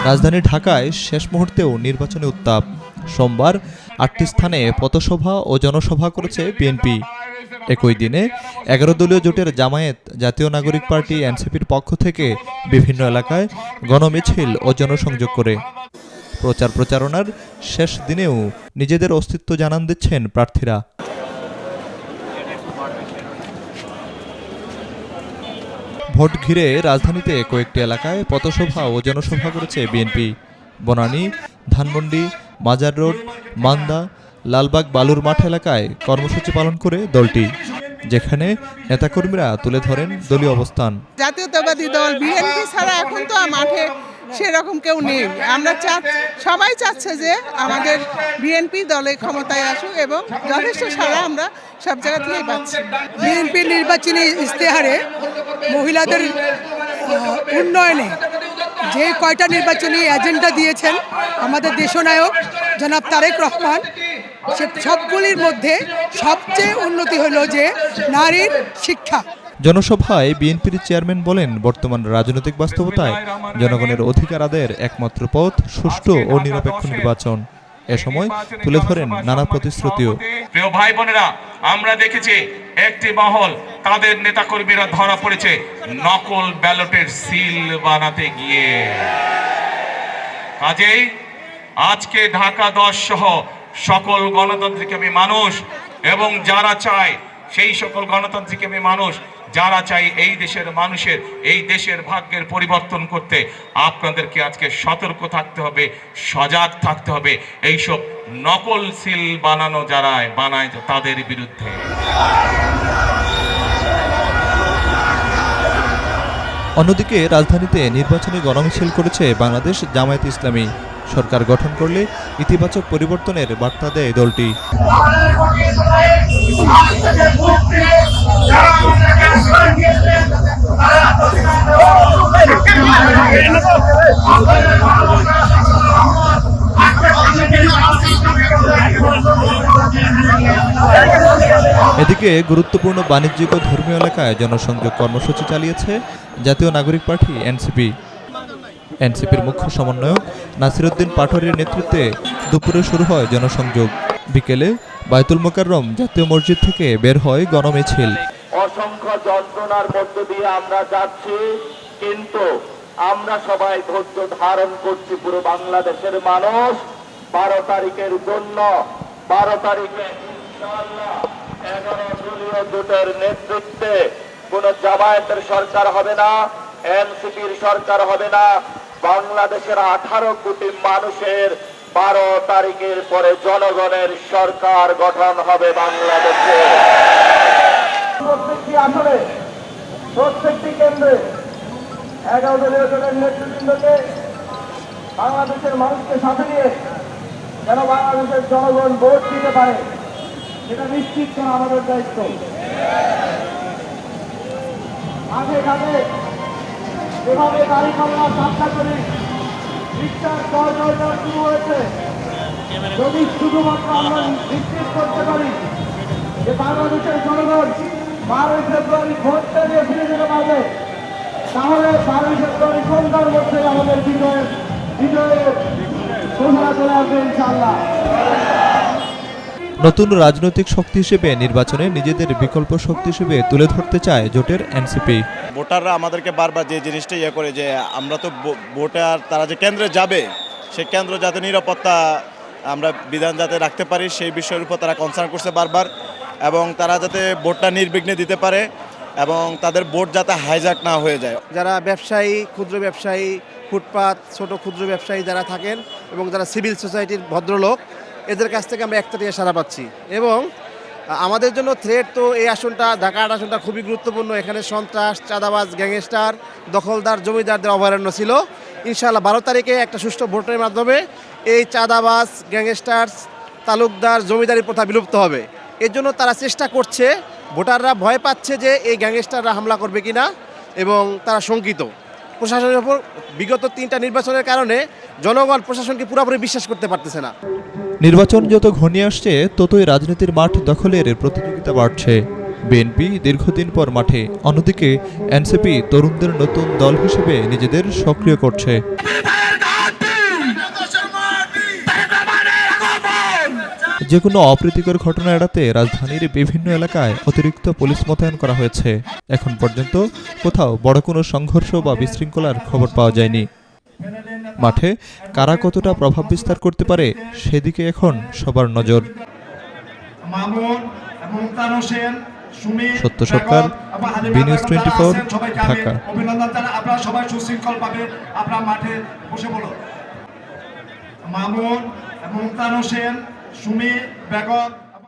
রাজধানী ঢাকায় শেষ মুহূর্তেও নির্বাচনী উত্তাপ। সোমবার ৮টি স্থানে পথসভা ও জনসভা করেছে বিএনপি। একই দিনে ১১ দলীয় জোটের জামায়াত, জাতীয় নাগরিক পার্টি, এনসিপির পক্ষ থেকে বিভিন্ন এলাকায় গণমিছিল ও জনসংযোগ করে প্রচারণার শেষ দিনেও নিজেদের অস্তিত্ব জানান দিচ্ছেন প্রার্থীরা। ভোট ঘিরে রাজধানীতে কয়েকটি এলাকায় পথসভা ও জনসভা করেছে বিএনপি। বনানী, ধানমন্ডি, মাজার রোড, মান্দা, লালবাগ বালুর মাঠ এলাকায় কর্মসূচি পালন করে দলটি, যেখানে নেতাকর্মীরা তুলে ধরেন দলীয় অবস্থান। জাতীয়তাবাদী দল বিএনপি ছাড়া এখন তো মাঠে সেরকম কেউ নেই। আমরা সবাই চাচ্ছে যে আমাদের বিএনপি দলে ক্ষমতায় আসুক এবং যথেষ্ট সাড়া আমরা সব জায়গা থেকেই পাচ্ছি। বিএনপির নির্বাচনী ইশতেহারে মহিলাদের উন্নয়নে যে কয়টা নির্বাচনী এজেন্ডা দিয়েছেন আমাদের দেশনায়ক জনাব তারেক রহমান, সে সবগুলির মধ্যে সবচেয়ে উন্নতি হলো যে নারীর শিক্ষা। জনসভায় বিএনপির চেয়ারম্যান বলেন, বর্তমান রাজনৈতিক বাস্তবতায় জনগণের অধিকার আদায়ের একমাত্র পথ সুষ্ঠু ও নিরপেক্ষ নির্বাচন। এ সময় তুলে ধরেন নানা প্রতিশ্রুতিও। প্রিয় ভাই বোনেরা, আমরা দেখেছি একটি মহল তাদের নেতাকর্মীরা ধরা পড়েছে নকল ব্যালটের সিল বানাতে গিয়ে। কাজেই আজকে ঢাকা 10 সহ সকল গণতান্ত্রিকামী মানুষ এবং যারা চায় সেই সকল গণতান্ত্রিকামী মানুষ যারা চাই এই দেশের মানুষের, এই দেশের ভাগ্যের পরিবর্তন করতে, আপনাদেরকে আজকে সতর্ক থাকতে হবে, সজাগ থাকতে হবে এইসব নকল সিল বানানো যারা বানায় তাদের বিরুদ্ধে। অন্যদিকে রাজধানীতে নির্বাচনী গণমিছিল করেছে বাংলাদেশ জামায়াত ইসলামী। সরকার গঠন করলে ইতিবাচক পরিবর্তনের বার্তা দেয় দলটি। এদিকে গুরুত্বপূর্ণ বাণিজ্যিক ও ধর্মীয় এলাকায় জনসংযোগ কর্মসূচি চালিয়েছে জাতীয় নাগরিক পার্টি এনসিপি। এনসিপির মুখ্য সমন্বয়ক নাসিরউদ্দিন পাটোয়ারীর নেতৃত্বে দুপুরে শুরু হয় জনসংযোগ। বিকেলে বায়তুল মোকাররম জাতীয় মসজিদ থেকে বের হয় গণমিছিল। অসংখ্য যন্ত্রণার মধ্য দিয়ে আমরা যাচ্ছি, কিন্তু আমরা সবাই ধৈর্য ধারণ করছি। পুরো বাংলাদেশের মানুষ 12 তারিখের জন্য, 12 তারিখে ইনশাআল্লাহ 11 দলীয় জোটের নেতৃত্বে কোন জামায়াতের সরকার হবে না, এনসিপির সরকার হবে না। বাংলাদেশের 18 কোটি মানুষের 12 তারিখের পরে জনগণের সরকার গঠন হবে বাংলাদেশে। প্রত্যেকটি আসলে, প্রত্যেকটি কেন্দ্রে 11 দলীয় জোটের নেতৃবৃন্দকে বাংলাদেশের মানুষকে সাথে নিয়ে যেন বাংলাদেশের জনগণ ভোট দিতে পারে, সেটা নিশ্চিত করা আমাদের দায়িত্ব। আগে ঘাটে যেভাবে গাড়ি পাল্লা যাত্রা করে রিক্সার জয় শুরু হয়েছে, যদি শুধুমাত্র আমরা নিশ্চিত করতে পারি যে বাংলাদেশের জনগণ 12 ফেব্রুয়ারি ভোট দিয়ে ফিরে যেতে পারবে, তাহলে 12 ফেব্রুয়ারি সন্ধ্যার মধ্যে আমাদের বিজয়ের ঘোষণা চলে আসবে ইনশাআল্লাহ। নতুন রাজনৈতিক শক্তি হিসেবে নির্বাচনে নিজেদের বিকল্প শক্তি হিসেবে তুলে ধরতে চায় জোটের এনসিপি। ভোটাররা আমাদেরকে বারবার যে জিনিসটা করে যে আমরা তো ভোটার, তারা যে কেন্দ্রে যাবে সেই কেন্দ্র যাতে নিরাপত্তা আমরা বিধান যাতে রাখতে পারি সেই বিষয়ের উপর তারা কনসার্ন করছে বারবার, এবং তারা যাতে ভোটটা নির্বিঘ্নে দিতে পারে এবং তাদের ভোট যাতে হাইজ্যাক না হয়ে যায়। যারা ব্যবসায়ী, ক্ষুদ্র ব্যবসায়ী, ফুটপাত, ছোট ক্ষুদ্র ব্যবসায়ী যারা থাকেন এবং যারা সিভিল সোসাইটির ভদ্রলোক, এদের কাছ থেকে আমরা একতাটিয়া সাড়া পাচ্ছি। এবং আমাদের জন্য থ্রেট তো এই আসনটা, ঢাকা 8 আসনটা খুবই গুরুত্বপূর্ণ। এখানে সন্ত্রাস, চাঁদাবাজ, গ্যাংস্টার, দখলদার, জমিদারদের অভয়ারণ্য ছিল। ইনশাআল্লাহ 12 তারিখে একটা সুষ্ঠু ভোটের মাধ্যমে এই চাঁদাবাজ, গ্যাংস্টার, তালুকদার, জমিদারি প্রথা বিলুপ্ত হবে। এর জন্য তারা চেষ্টা করছে। ভোটাররা ভয় পাচ্ছে যে এই গ্যাংস্টাররা হামলা করবে কিনা, এবং তারা শঙ্কিত। প্রশাসনের উপর বিগত 3টা নির্বাচনের কারণে জনগণ প্রশাসনকে পুরোপুরি বিশ্বাস করতে পারতেছে না। নির্বাচন যত ঘনিয়ে আসছে ততই রাজনীতির মাঠ দখলের প্রতিযোগিতা বাড়ছে। বিএনপি দীর্ঘদিন পর মাঠে, অন্যদিকে এনসিপি তরুণদের নতুন দল হিসেবে নিজেদের সক্রিয় করছে। যে কোনো অপ্রীতিকর ঘটনা এড়াতে রাজধানীর বিভিন্ন এলাকায় অতিরিক্ত পুলিশ মোতায়েন করা হয়েছে। এখন পর্যন্ত কোথাও বড় কোনো সংঘর্ষ বা বিশৃঙ্খলার খবর পাওয়া যায়নি। মাঠে কারা কতটা প্রভাব বিস্তার করতে পারে সেদিকে এখন সবার নজর। সত্য সরকার, বিনিউজ 24, ঢাকা। অভিনন্দন জানাই, আপনারা সবাই সুশৃঙ্খলভাবে আপনার মাঠে বসে বলুন। মামুন, মুমতান হোসেন, সুমি বেগম।